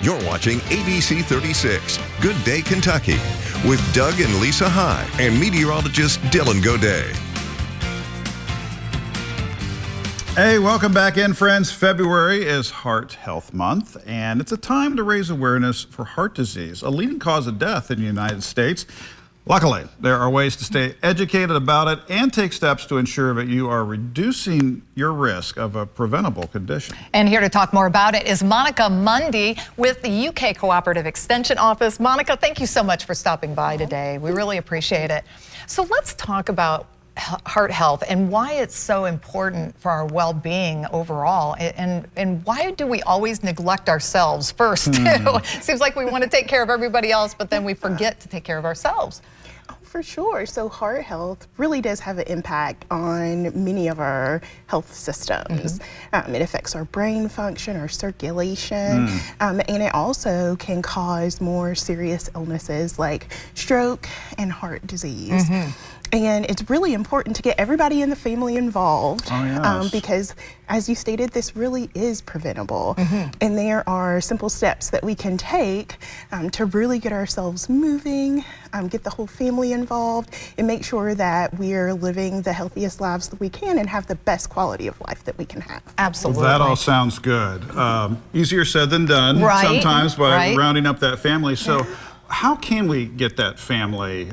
You're watching ABC 36, Good Day Kentucky, with Doug and Lisa High and meteorologist Dylan Godet. Hey, welcome back in, friends. February is Heart Health Month, and it's a time to raise awareness for heart disease, a leading cause of death in the United States. Luckily, there are ways to stay educated about it and take steps to ensure that you are reducing your risk of a preventable condition. And here to talk more about it is Monica Mundy with the UK Cooperative Extension Office. Monica, thank you so much for stopping by today. We really appreciate it. So let's talk about heart health and why it's so important for our well-being overall, and why do we always neglect ourselves first too? Seems like we want to take care of everybody else, but then we forget to take care of ourselves. For sure. So heart health really does have an impact on many of our health systems. It affects our brain function, our circulation, and it also can cause more serious illnesses like stroke and heart disease. And it's really important to get everybody in the family involved because, as you stated, this really is preventable. And there are simple steps that we can take to really get ourselves moving, get the whole family involved, and make sure that we're living the healthiest lives that we can and have the best quality of life that we can have. Absolutely. Well, that all sounds good. Easier said than done sometimes by rounding up that family. So. How can we get that family,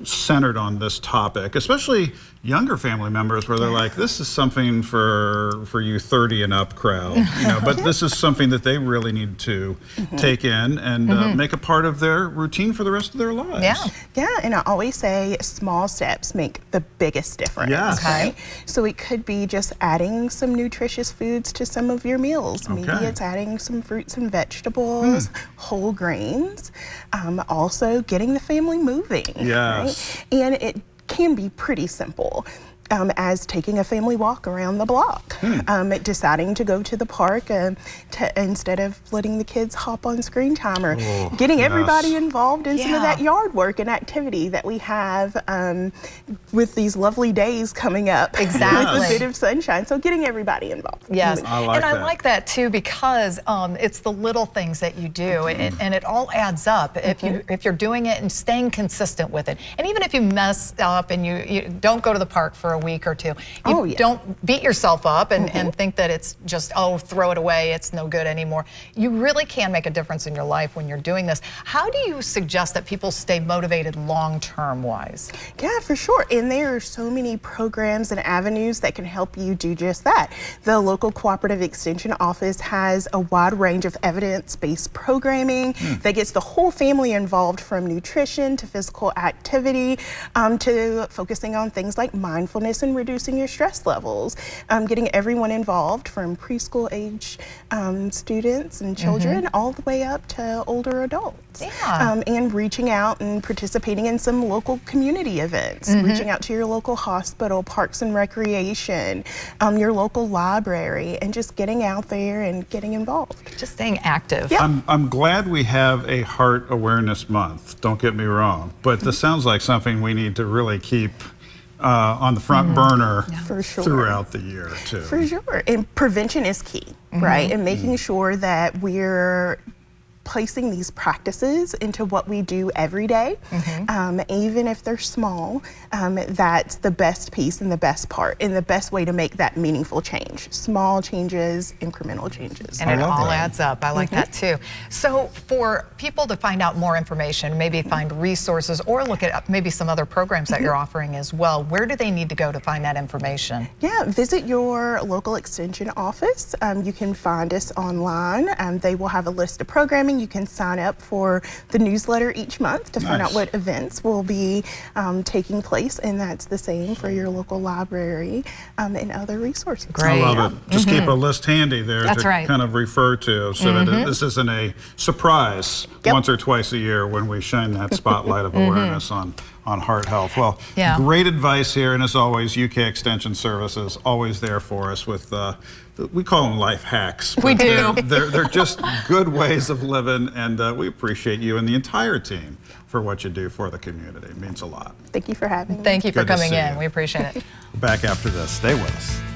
centered on this topic, especially younger family members where they're like, this is something for you 30 and up crowd, but this is something that they really need to take in and make a part of their routine for the rest of their lives. Yeah, and I always say small steps make the biggest difference. Yes. So it could be just adding some nutritious foods to some of your meals. Maybe it's adding some fruits and vegetables, whole grains. Also getting the family moving. Yes. And it can be pretty simple. As taking a family walk around the block, deciding to go to the park instead of letting the kids hop on screen time, or getting everybody involved in some of that yard work and activity that we have with these lovely days coming up with a bit of sunshine. So getting everybody involved. Yes, I like that too, because it's the little things that you do, and it all adds up if you're doing it and staying consistent with it. And even if you mess up and you don't go to the park for a week or two, you don't beat yourself up and think that it's just, throw it away, it's no good anymore. You really can make a difference in your life when you're doing this. How do you suggest that people stay motivated long-term wise? Yeah, for sure. And there are so many programs and avenues that can help you do just that. The local Cooperative Extension Office has a wide range of evidence-based programming that gets the whole family involved, from nutrition to physical activity to focusing on things like mindfulness and reducing your stress levels, getting everyone involved from preschool age students and children all the way up to older adults. And reaching out and participating in some local community events, reaching out to your local hospital, parks and recreation, your local library, and just getting out there and getting involved. Just staying active. I'm glad we have a Heart Awareness Month, don't get me wrong, but this sounds like something we need to really keep on the front burner throughout the year too. For sure. And prevention is key, right? And making sure that we're placing these practices into what we do every day, even if they're small. That's the best piece and the best part and the best way to make that meaningful change. Small changes, incremental changes. And it all adds up. I like that too. So for people to find out more information, maybe find resources or look at maybe some other programs that you're offering as well, where do they need to go to find that information? Yeah, visit your local extension office. You can find us online. They will have a list of programming. You can sign up for the newsletter each month to find out what events will be taking place, and that's the same for your local library and other resources. Great. I love it. Just keep a list handy there to kind of refer to, so that this isn't a surprise once or twice a year when we shine that spotlight of awareness on heart health. Well, great advice here, and as always, UK Extension Services always there for us with we call them life hacks. We do. They're just good ways of living, and we appreciate you and the entire team for what you do for the community. It means a lot. Thank you for having me. Thank you for Good to coming see in. you. We appreciate it. Back after this. Stay with us.